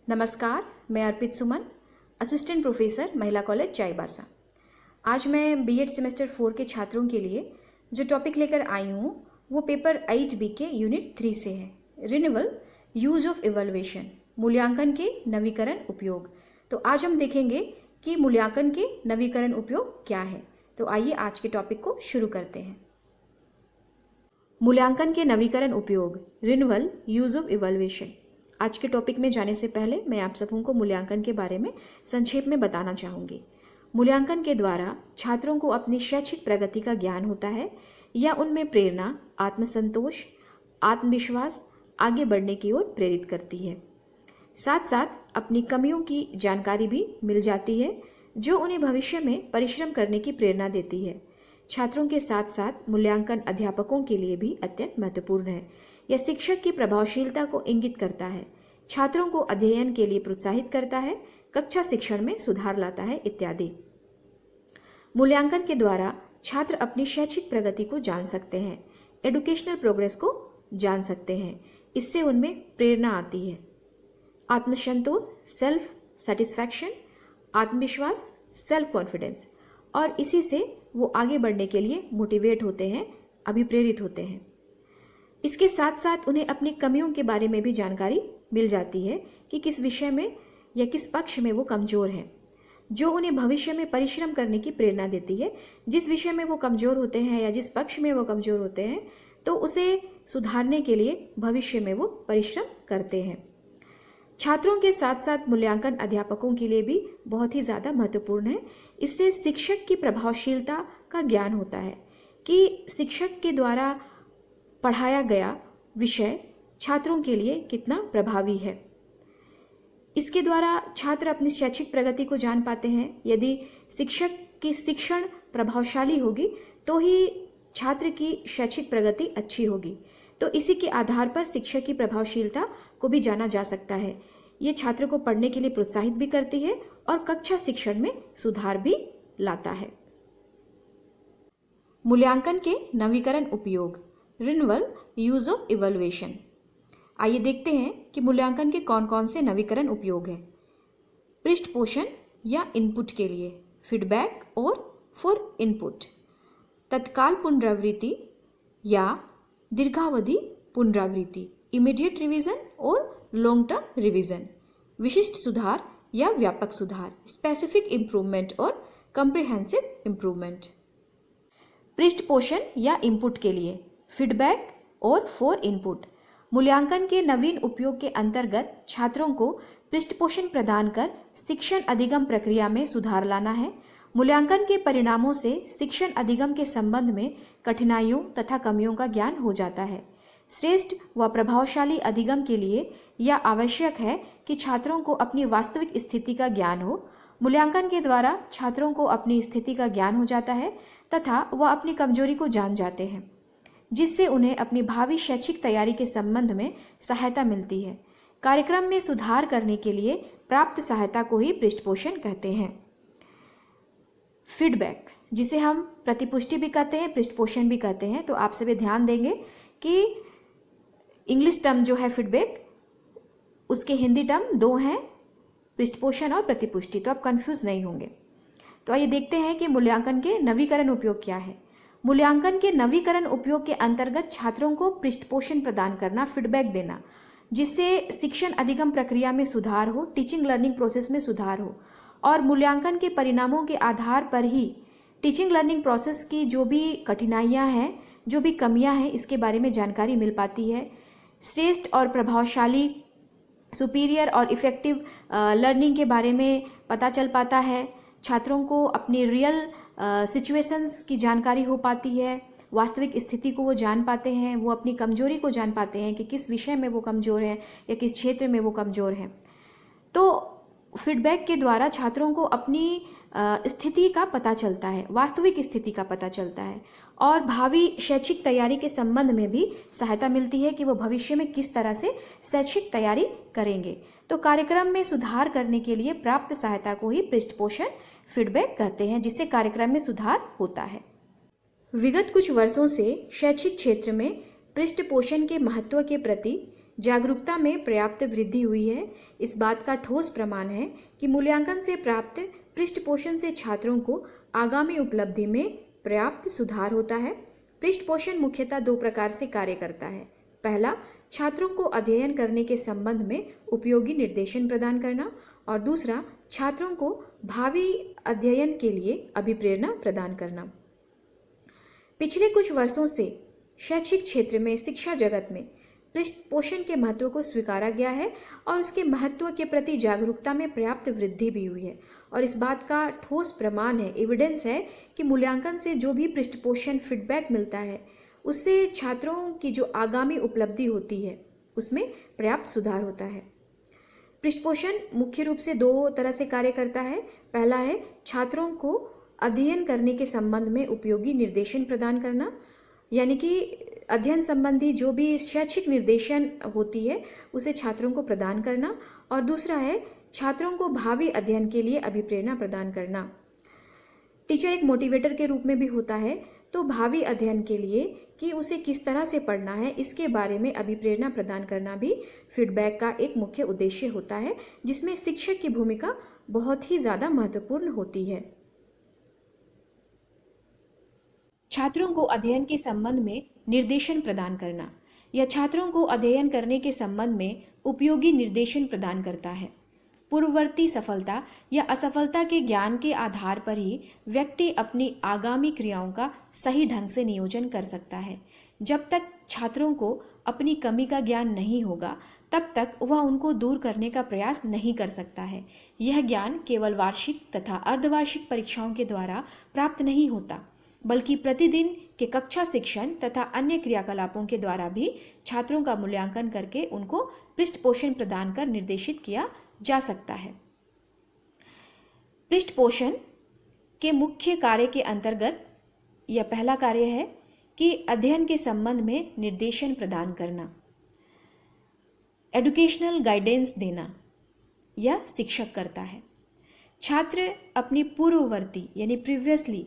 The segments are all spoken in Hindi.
नमस्कार, मैं अर्पित सुमन, असिस्टेंट प्रोफेसर महिला कॉलेज चाईबासा। आज मैं बीएड सेमेस्टर 4 के छात्रों के लिए जो टॉपिक लेकर आई हूँ वो पेपर 8B के यूनिट 3 से है, रिन्यूअल यूज ऑफ इवैल्यूएशन, मूल्यांकन के नवीकरण उपयोग। तो आज हम देखेंगे कि मूल्यांकन के नवीकरण उपयोग क्या है। तो आइए आज के टॉपिक को शुरू करते हैं। मूल्यांकन के नवीकरण उपयोग, रिन्यूअल यूज ऑफ इवैल्यूएशन। आज के टॉपिक में जाने से पहले मैं आप सबों को मूल्यांकन के बारे में संक्षेप में बताना चाहूँगी। मूल्यांकन के द्वारा छात्रों को अपनी शैक्षिक प्रगति का ज्ञान होता है या उनमें प्रेरणा, आत्मसंतोष, आत्मविश्वास आगे बढ़ने की ओर प्रेरित करती है। साथ साथ अपनी कमियों की जानकारी भी मिल जाती है जो उन्हें भविष्य में परिश्रम करने की प्रेरणा देती है। छात्रों के साथ साथ मूल्यांकन अध्यापकों के लिए भी अत्यंत महत्वपूर्ण है। यह शिक्षक की प्रभावशीलता को इंगित करता है, छात्रों को अध्ययन के लिए प्रोत्साहित करता है, कक्षा शिक्षण में सुधार लाता है इत्यादि। मूल्यांकन के द्वारा छात्र अपनी शैक्षिक प्रगति को जान सकते हैं, एडुकेशनल प्रोग्रेस को जान सकते हैं। इससे उनमें प्रेरणा आती है, आत्मसंतोष, सेल्फ सेटिस्फैक्शन, आत्मविश्वास, सेल्फ कॉन्फिडेंस, और इसी से वो आगे बढ़ने के लिए मोटिवेट होते हैं, अभिप्रेरित होते हैं। इसके साथ साथ उन्हें अपनी कमियों के बारे में भी जानकारी मिल जाती है कि किस विषय में या किस पक्ष में वो कमज़ोर हैं, जो उन्हें भविष्य में परिश्रम करने की प्रेरणा देती है। जिस विषय में वो कमज़ोर होते हैं या जिस पक्ष में वो कमज़ोर होते हैं तो उसे सुधारने के लिए भविष्य में वो परिश्रम करते हैं। छात्रों के साथ साथ मूल्यांकन अध्यापकों के लिए भी बहुत ही ज़्यादा महत्वपूर्ण है। इससे शिक्षक की प्रभावशीलता का ज्ञान होता है कि शिक्षक के द्वारा पढ़ाया गया विषय छात्रों के लिए कितना प्रभावी है। इसके द्वारा छात्र अपनी शैक्षिक प्रगति को जान पाते हैं। यदि शिक्षक की शिक्षण प्रभावशाली होगी तो ही छात्र की शैक्षिक प्रगति अच्छी होगी। तो इसी के आधार पर शिक्षक की प्रभावशीलता को भी जाना जा सकता है। ये छात्र को पढ़ने के लिए प्रोत्साहित भी करती है और कक्षा शिक्षण में सुधार भी लाता है। मूल्यांकन के नवीकरण उपयोग, रिन्यूअल यूज ऑफ इवैल्यूएशन। आइए देखते हैं कि मूल्यांकन के कौन कौन से नवीकरण उपयोग हैं। पृष्ठपोषण या इनपुट के लिए, फीडबैक और फॉर इनपुट, तत्काल पुनरावृत्ति या दीर्घावधि पुनरावृत्ति, इमीडिएट रिवीजन और लॉन्ग टर्म रिवीजन, विशिष्ट सुधार या व्यापक सुधार, स्पेसिफिक इम्प्रूवमेंट और कॉम्प्रिहेंसिव इम्प्रूवमेंट। पृष्ठपोषण या इनपुट के लिए, फीडबैक और फॉर इनपुट। मूल्यांकन के नवीन उपयोग के अंतर्गत छात्रों को पृष्ठपोषण प्रदान कर शिक्षण अधिगम प्रक्रिया में सुधार लाना है। मूल्यांकन के परिणामों से शिक्षण अधिगम के संबंध में कठिनाइयों तथा कमियों का ज्ञान हो जाता है। श्रेष्ठ व प्रभावशाली अधिगम के लिए यह आवश्यक है कि छात्रों को अपनी वास्तविक स्थिति का ज्ञान हो। मूल्यांकन के द्वारा छात्रों को अपनी स्थिति का ज्ञान हो जाता है तथा वह अपनी कमजोरी को जान जाते हैं, जिससे उन्हें अपनी भावी शैक्षिक तैयारी के संबंध में सहायता मिलती है। कार्यक्रम में सुधार करने के लिए प्राप्त सहायता को ही पृष्ठपोषण कहते हैं। फीडबैक, जिसे हम प्रतिपुष्टि भी कहते हैं, पृष्ठपोषण भी कहते हैं। तो आप सभी ध्यान देंगे कि इंग्लिश टर्म जो है फीडबैक, उसके हिंदी टर्म दो हैं, पृष्ठपोषण और प्रतिपुष्टि, तो आप कंफ्यूज नहीं होंगे। तो आइए देखते हैं कि मूल्यांकन के नवीकरण उपयोग क्या है। मूल्यांकन के नवीकरण उपयोग के अंतर्गत छात्रों को पृष्ठपोषण प्रदान करना, फीडबैक देना, जिससे शिक्षण अधिगम प्रक्रिया में सुधार हो, टीचिंग लर्निंग प्रोसेस में सुधार हो, और मूल्यांकन के परिणामों के आधार पर ही टीचिंग लर्निंग प्रोसेस की जो भी कठिनाइयां हैं, जो भी कमियां हैं, इसके बारे में जानकारी मिल पाती है। श्रेष्ठ और प्रभावशाली, सुपीरियर और इफ़ेक्टिव लर्निंग के बारे में पता चल पाता है। छात्रों को अपनी रियल सिचुएशंस की जानकारी हो पाती है, वास्तविक स्थिति को वो जान पाते हैं, वो अपनी कमजोरी को जान पाते हैं कि किस विषय में वो कमज़ोर हैं या किस क्षेत्र में वो कमज़ोर हैं। तो फीडबैक के द्वारा छात्रों को अपनी स्थिति का पता चलता है, वास्तविक स्थिति का पता चलता है, और भावी शैक्षिक तैयारी के संबंध में भी सहायता मिलती है कि वो भविष्य में किस तरह से शैक्षिक तैयारी करेंगे। तो कार्यक्रम में सुधार करने के लिए प्राप्त सहायता को ही पृष्ठपोषण, फीडबैक कहते हैं, जिससे कार्यक्रम में सुधार होता है। विगत कुछ वर्षों से शैक्षिक क्षेत्र में पृष्ठपोषण के महत्व के प्रति जागरूकता में पर्याप्त वृद्धि हुई है। इस बात का ठोस प्रमाण है कि मूल्यांकन से प्राप्त पृष्ठपोषण से छात्रों को आगामी उपलब्धि में पर्याप्त सुधार होता है। पृष्ठपोषण मुख्यतः दो प्रकार से कार्य करता है। पहला, छात्रों को अध्ययन करने के संबंध में उपयोगी निर्देशन प्रदान करना, और दूसरा, छात्रों को भावी अध्ययन के लिए अभिप्रेरणा प्रदान करना। पिछले कुछ वर्षों से शैक्षिक क्षेत्र में, शिक्षा जगत में पृष्ठपोषण के महत्व को स्वीकारा गया है और उसके महत्व के प्रति जागरूकता में पर्याप्त वृद्धि भी हुई है। और इस बात का ठोस प्रमाण है, एविडेंस है कि मूल्यांकन से जो भी पृष्ठपोषण फीडबैक मिलता है उससे छात्रों की जो आगामी उपलब्धि होती है उसमें पर्याप्त सुधार होता है। पृष्ठपोषण मुख्य रूप से दो तरह से कार्य करता है। पहला है छात्रों को अध्ययन करने के संबंध में उपयोगी निर्देशन प्रदान करना, यानी कि अध्ययन संबंधी जो भी शैक्षिक निर्देशन होती है उसे छात्रों को प्रदान करना, और दूसरा है छात्रों को भावी अध्ययन के लिए अभिप्रेरणा प्रदान करना। टीचर एक मोटिवेटर के रूप में भी होता है, तो भावी अध्ययन के लिए कि उसे किस तरह से पढ़ना है इसके बारे में अभिप्रेरणा प्रदान करना भी फीडबैक का एक मुख्य उद्देश्य होता है, जिसमें शिक्षक की भूमिका बहुत ही ज़्यादा महत्वपूर्ण होती है। छात्रों को अध्ययन के संबंध में निर्देशन प्रदान करना या छात्रों को अध्ययन करने के संबंध में उपयोगी निर्देशन प्रदान करता है। पूर्ववर्ती सफलता या असफलता के ज्ञान के आधार पर ही व्यक्ति अपनी आगामी क्रियाओं का सही ढंग से नियोजन कर सकता है। जब तक छात्रों को अपनी कमी का ज्ञान नहीं होगा तब तक वह उनको दूर करने का प्रयास नहीं कर सकता है। यह ज्ञान केवल वार्षिक तथा अर्धवार्षिक परीक्षाओं के द्वारा प्राप्त नहीं होता, बल्कि प्रतिदिन के कक्षा शिक्षण तथा अन्य क्रियाकलापों के द्वारा भी छात्रों का मूल्यांकन करके उनको पृष्ठपोषण प्रदान कर निर्देशित किया जा सकता है। पृष्ठपोषण के मुख्य कार्य के अंतर्गत यह पहला कार्य है कि अध्ययन के संबंध में निर्देशन प्रदान करना, एजुकेशनल गाइडेंस देना यह शिक्षक करता है। छात्र अपनी पूर्ववर्ती यानी प्रीवियसली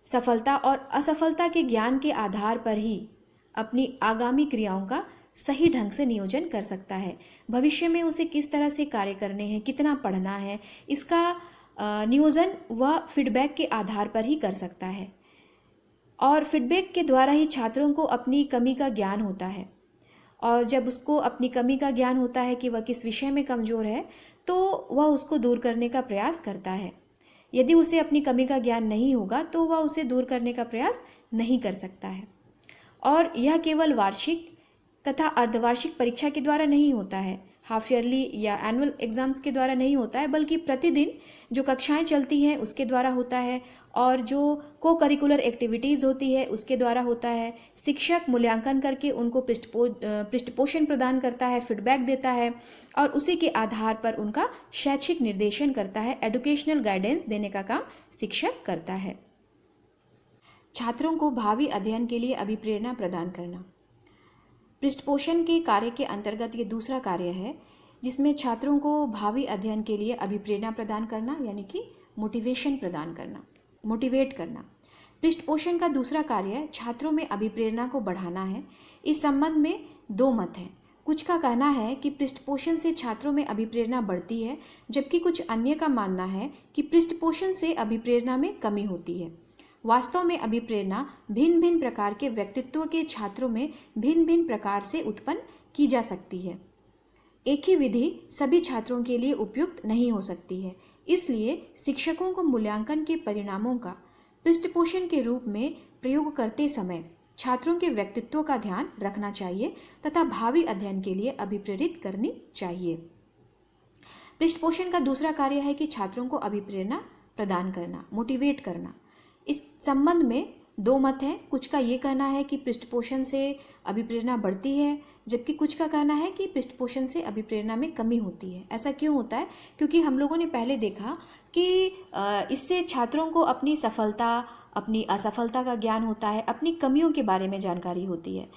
सफलता और असफलता के ज्ञान के आधार पर ही अपनी आगामी क्रियाओं का सही ढंग से नियोजन कर सकता है। भविष्य में उसे किस तरह से कार्य करने हैं, कितना पढ़ना है, इसका नियोजन वह फीडबैक के आधार पर ही कर सकता है। और फीडबैक के द्वारा ही छात्रों को अपनी कमी का ज्ञान होता है, और जब उसको अपनी कमी का ज्ञान होता है कि वह किस विषय में कमज़ोर है तो वह उसको दूर करने का प्रयास करता है। यदि उसे अपनी कमी का ज्ञान नहीं होगा तो वह उसे दूर करने का प्रयास नहीं कर सकता है। और यह केवल वार्षिक तथा अर्धवार्षिक परीक्षा के द्वारा नहीं होता है, हाफ ईयरली या एनुअल एग्जाम्स के द्वारा नहीं होता है, बल्कि प्रतिदिन जो कक्षाएं चलती हैं उसके द्वारा होता है, और जो को करिकुलर एक्टिविटीज़ होती है उसके द्वारा होता है। शिक्षक मूल्यांकन करके उनको पृष्ठपोषण प्रदान करता है, फीडबैक देता है, और उसी के आधार पर उनका शैक्षिक निर्देशन करता है। एजुकेशनल गाइडेंस देने का काम शिक्षक करता है। छात्रों को भावी अध्ययन के लिए अभिप्रेरणा प्रदान करना पृष्ठपोषण के कार्य के अंतर्गत ये दूसरा कार्य है, जिसमें छात्रों को भावी अध्ययन के लिए अभिप्रेरणा प्रदान करना यानी कि मोटिवेशन प्रदान करना, मोटिवेट करना। पृष्ठपोषण का दूसरा कार्य छात्रों में अभिप्रेरणा को बढ़ाना है। इस संबंध में दो मत हैं। कुछ का कहना है कि पृष्ठपोषण से छात्रों में अभिप्रेरणा बढ़ती है, जबकि कुछ अन्य का मानना है कि पृष्ठपोषण से अभिप्रेरणा में कमी होती है। वास्तव में अभिप्रेरणा भिन्न भिन्न प्रकार के व्यक्तित्व के छात्रों में भिन्न भिन्न प्रकार से उत्पन्न की जा सकती है। एक ही विधि सभी छात्रों के लिए उपयुक्त नहीं हो सकती है। इसलिए शिक्षकों को मूल्यांकन के परिणामों का पृष्ठपोषण के रूप में प्रयोग करते समय छात्रों के व्यक्तित्व का ध्यान रखना चाहिए तथा भावी अध्ययन के लिए अभिप्रेरित करनी चाहिए। पृष्ठपोषण का दूसरा कार्य है कि छात्रों को अभिप्रेरणा प्रदान करना, मोटिवेट करना। इस संबंध में दो मत हैं। कुछ का ये कहना है कि पृष्ठपोषण से अभिप्रेरणा बढ़ती है, जबकि कुछ का कहना है कि पृष्ठपोषण से अभिप्रेरणा में कमी होती है। ऐसा क्यों होता है? क्योंकि हम लोगों ने पहले देखा कि इससे छात्रों को अपनी सफलता, अपनी असफलता का ज्ञान होता है, अपनी कमियों के बारे में जानकारी होती है।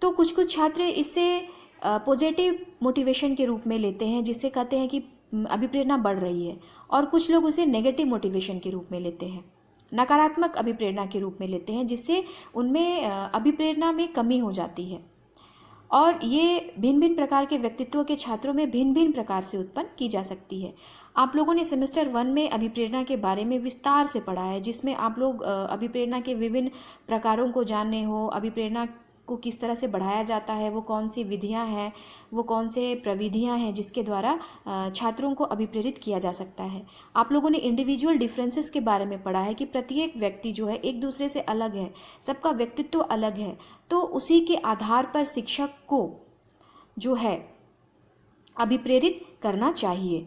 तो कुछ छात्र इससे पॉजिटिव मोटिवेशन के रूप में लेते हैं, जिससे कहते हैं कि अभिप्रेरणा बढ़ रही है, और कुछ लोग उसे नेगेटिव मोटिवेशन के रूप में लेते हैं, नकारात्मक अभिप्रेरणा के रूप में लेते हैं, जिससे उनमें अभिप्रेरणा में कमी हो जाती है। और ये भिन्न भिन्न प्रकार के व्यक्तित्व के छात्रों में भिन्न भिन्न प्रकार से उत्पन्न की जा सकती है। आप लोगों ने सेमेस्टर 1 में अभिप्रेरणा के बारे में विस्तार से पढ़ा है, जिसमें आप लोग अभिप्रेरणा के विभिन्न प्रकारों को जाने हो, अभिप्रेरणा को किस तरह से बढ़ाया जाता है, वो कौन सी विधियां हैं, वो कौन से प्रविधियां हैं जिसके द्वारा छात्रों को अभिप्रेरित किया जा सकता है। आप लोगों ने इंडिविजुअल डिफरेंसेस के बारे में पढ़ा है कि प्रत्येक व्यक्ति जो है एक दूसरे से अलग है, सबका व्यक्तित्व अलग है, तो उसी के आधार पर शिक्षक को जो है अभिप्रेरित करना चाहिए।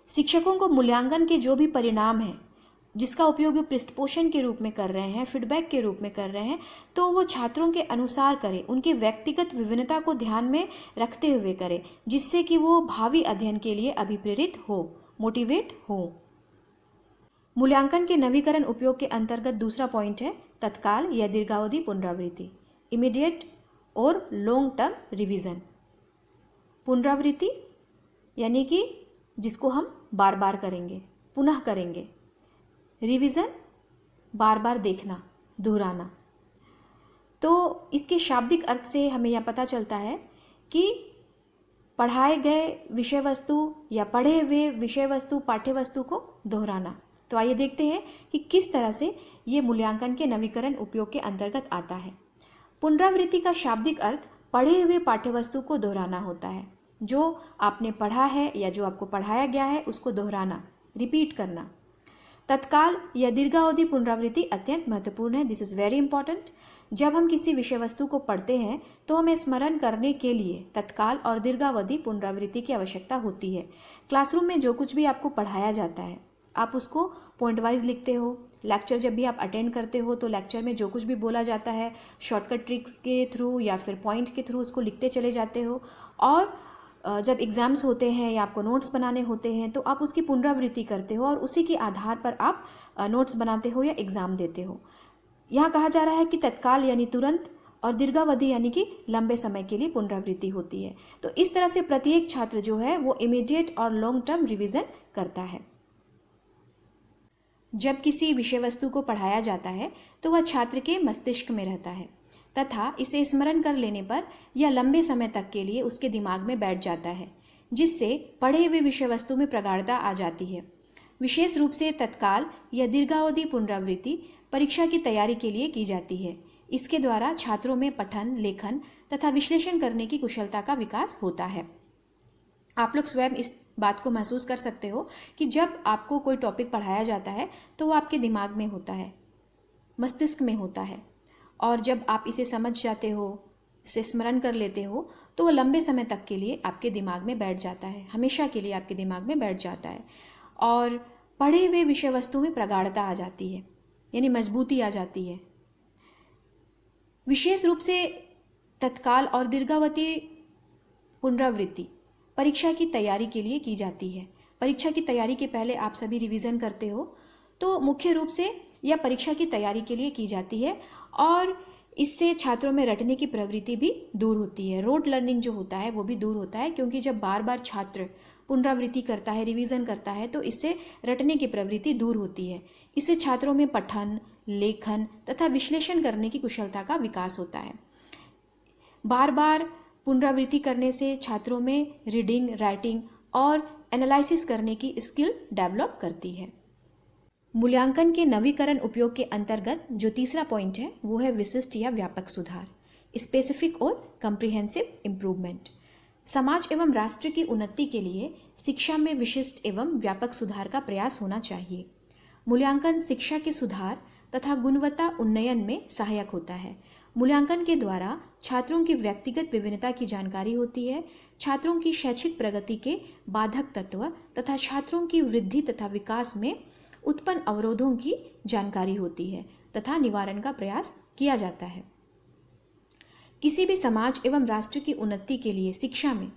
शिक्षकों को मूल्यांकन के जो भी परिणाम हैं जिसका उपयोग वो पृष्ठपोषण के रूप में कर रहे हैं, फीडबैक के रूप में कर रहे हैं, तो वो छात्रों के अनुसार करें, उनके व्यक्तिगत विभिन्नता को ध्यान में रखते हुए करें, जिससे कि वो भावी अध्ययन के लिए अभिप्रेरित हो, मोटिवेट हो। मूल्यांकन के नवीकरण उपयोग के अंतर्गत दूसरा पॉइंट है तत्काल या दीर्घावधि पुनरावृत्ति, इमीडिएट और लॉन्ग टर्म रिवीजन। पुनरावृत्ति यानी कि जिसको हम बार बार करेंगे, पुनः करेंगे। रिवीजन बार बार देखना, दोहराना। तो इसके शाब्दिक अर्थ से हमें यह पता चलता है कि पढ़ाए गए विषय वस्तु या पढ़े हुए विषय वस्तु, पाठ्य वस्तु को दोहराना। तो आइए देखते हैं कि किस तरह से ये मूल्यांकन के नवीकरण उपयोग के अंतर्गत आता है। पुनरावृत्ति का शाब्दिक अर्थ पढ़े हुए पाठ्य वस्तु को दोहराना होता है। जो आपने पढ़ा है या जो आपको पढ़ाया गया है उसको दोहराना, रिपीट करना। तत्काल या दीर्घावधि पुनरावृत्ति अत्यंत महत्वपूर्ण है। This is very important. जब हम किसी विषय वस्तु को पढ़ते हैं तो हमें स्मरण करने के लिए तत्काल और दीर्घावधि पुनरावृत्ति की आवश्यकता होती है। क्लासरूम में जो कुछ भी आपको पढ़ाया जाता है आप उसको पॉइंट वाइज लिखते हो। लेक्चर जब भी आप अटेंड करते हो तो लेक्चर में जो कुछ भी बोला जाता है शॉर्टकट ट्रिक्स के थ्रू या फिर पॉइंट के थ्रू उसको लिखते चले जाते हो। और जब एग्ज़ाम्स होते हैं या आपको नोट्स बनाने होते हैं तो आप उसकी पुनरावृत्ति करते हो और उसी के आधार पर आप नोट्स बनाते हो या एग्ज़ाम देते हो। यहाँ कहा जा रहा है कि तत्काल यानी तुरंत और दीर्घावधि यानी कि लंबे समय के लिए पुनरावृत्ति होती है। तो इस तरह से प्रत्येक छात्र जो है वो इमीडिएट और लॉन्ग टर्म रिवीजन करता है। जब किसी विषय वस्तु को पढ़ाया जाता है तो वह छात्र के मस्तिष्क में रहता है तथा इसे स्मरण कर लेने पर यह लंबे समय तक के लिए उसके दिमाग में बैठ जाता है, जिससे पढ़े हुए विषय वस्तु में प्रगाढ़ता आ जाती है। विशेष रूप से तत्काल या दीर्घावधि पुनरावृत्ति परीक्षा की तैयारी के लिए की जाती है। इसके द्वारा छात्रों में पठन, लेखन तथा विश्लेषण करने की कुशलता का विकास होता है। आप लोग स्वयं इस बात को महसूस कर सकते हो कि जब आपको कोई टॉपिक पढ़ाया जाता है तो वो आपके दिमाग में होता है, मस्तिष्क में होता है, और जब आप इसे समझ जाते हो, इसे स्मरण कर लेते हो तो वो लंबे समय तक के लिए आपके दिमाग में बैठ जाता है, हमेशा के लिए आपके दिमाग में बैठ जाता है और पढ़े हुए विषय वस्तु में प्रगाढ़ता आ जाती है, यानी मजबूती आ जाती है। विशेष रूप से तत्काल और दीर्घावधि पुनरावृत्ति परीक्षा की तैयारी के लिए की जाती है। परीक्षा की तैयारी के पहले आप सभी रिवीजन करते हो, तो मुख्य रूप से यह परीक्षा की तैयारी के लिए की जाती है और इससे छात्रों में रटने की प्रवृत्ति भी दूर होती है। रोट लर्निंग जो होता है वो भी दूर होता है, क्योंकि जब बार बार छात्र पुनरावृत्ति करता है, रिवीजन करता है, तो इससे रटने की प्रवृत्ति दूर होती है। इससे छात्रों में पठन, लेखन तथा विश्लेषण करने की कुशलता का विकास होता है। बार बार पुनरावृत्ति करने से छात्रों में रीडिंग, राइटिंग और एनालिसिस करने की स्किल डेवलप करती है। मूल्यांकन के नवीकरण उपयोग के अंतर्गत जो तीसरा पॉइंट है वो है विशिष्ट या व्यापक सुधार, स्पेसिफिक और कम्प्रिहेंसिव इम्प्रूवमेंट। समाज एवं राष्ट्र की उन्नति के लिए शिक्षा में विशिष्ट एवं व्यापक सुधार का प्रयास होना चाहिए। मूल्यांकन शिक्षा के सुधार तथा गुणवत्ता उन्नयन में सहायक होता है। मूल्यांकन के द्वारा छात्रों की व्यक्तिगत विभिन्नता की जानकारी होती है, छात्रों की शैक्षिक प्रगति के बाधक तत्व तथा छात्रों की वृद्धि तथा विकास में उत्पन्न अवरोधों की जानकारी होती है तथा निवारण का प्रयास किया जाता है। किसी भी समाज एवं राष्ट्र की उन्नति के लिए शिक्षा में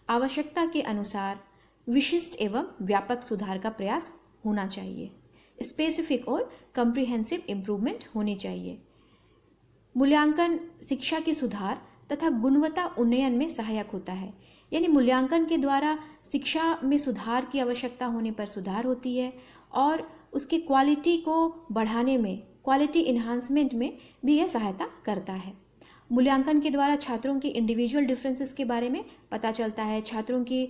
आवश्यकता के अनुसार विशिष्ट एवं व्यापक सुधार का प्रयास होना चाहिए। स्पेसिफिक और कम्प्रिहेंसिव इम्प्रूवमेंट होनी चाहिए। मूल्यांकन शिक्षा के सुधार तथा गुणवत्ता उन्नयन में सहायक होता है, यानी मूल्यांकन के द्वारा शिक्षा में सुधार की आवश्यकता होने पर सुधार होती है और उसकी क्वालिटी को बढ़ाने में, क्वालिटी इन्हांसमेंट में भी यह सहायता करता है। मूल्यांकन के द्वारा छात्रों के इंडिविजुअल डिफरेंसेस के बारे में पता चलता है, छात्रों की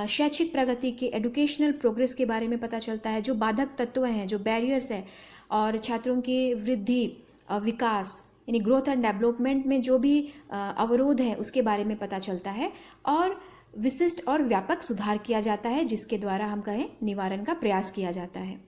शैक्षिक प्रगति के एडुकेशनल प्रोग्रेस के बारे में पता चलता है, जो बाधक तत्व हैं, जो बैरियर्स हैं, और छात्रों की वृद्धि, विकास यानी ग्रोथ एंड डेवलपमेंट में जो भी अवरोध है उसके बारे में पता चलता है, और विशिष्ट और व्यापक सुधार किया जाता है, जिसके द्वारा हम कहें निवारण का प्रयास किया जाता है।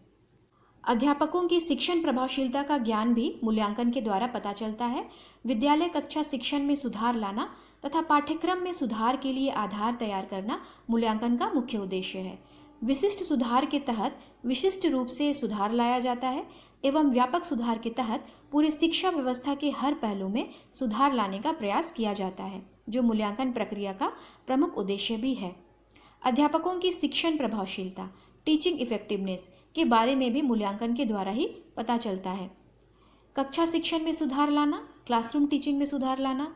अध्यापकों की शिक्षण प्रभावशीलता का ज्ञान भी मूल्यांकन के द्वारा पता चलता है। विद्यालय कक्षा शिक्षण में सुधार लाना तथा पाठ्यक्रम में सुधार के लिए आधार तैयार करना मूल्यांकन का मुख्य उद्देश्य है। विशिष्ट सुधार के तहत विशिष्ट रूप से सुधार लाया जाता है एवं व्यापक सुधार के तहत पूरी शिक्षा व्यवस्था के हर पहलू में सुधार लाने का प्रयास किया जाता है, जो मूल्यांकन प्रक्रिया का प्रमुख उद्देश्य भी है। अध्यापकों की शिक्षण प्रभावशीलता, टीचिंग इफेक्टिवनेस के बारे में भी मूल्यांकन के द्वारा ही पता चलता है। कक्षा शिक्षण में सुधार लाना, क्लासरूम टीचिंग में सुधार लाना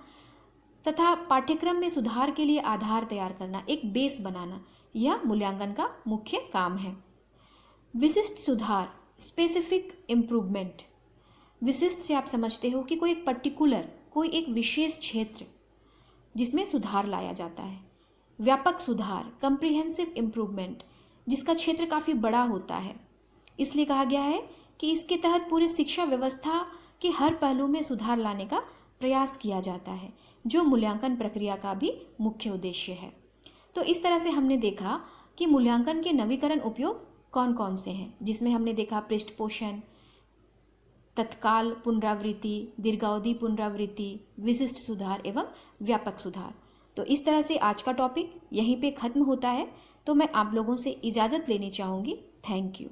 तथा पाठ्यक्रम में सुधार के लिए आधार तैयार करना, एक बेस बनाना, यह मूल्यांकन का मुख्य काम है। विशिष्ट सुधार, स्पेसिफिक इम्प्रूवमेंट। विशिष्ट से आप समझते हो कि कोई एक पर्टिकुलर, कोई एक विशेष क्षेत्र जिसमें सुधार लाया जाता है। व्यापक सुधार, कंप्रिहेंसिव इम्प्रूवमेंट, जिसका क्षेत्र काफ़ी बड़ा होता है, इसलिए कहा गया है कि इसके तहत पूरी शिक्षा व्यवस्था के हर पहलू में सुधार लाने का प्रयास किया जाता है, जो मूल्यांकन प्रक्रिया का भी मुख्य उद्देश्य है। तो इस तरह से हमने देखा कि मूल्यांकन के नवीकरण उपयोग कौन कौन से हैं, जिसमें हमने देखा पृष्ठपोषण, तत्काल पुनरावृत्ति, दीर्घावधि पुनरावृत्ति, विशिष्ट सुधार एवं व्यापक सुधार। तो इस तरह से आज का टॉपिक यहीं पे ख़त्म होता है। तो मैं आप लोगों से इजाज़त लेनी चाहूँगी। Thank you.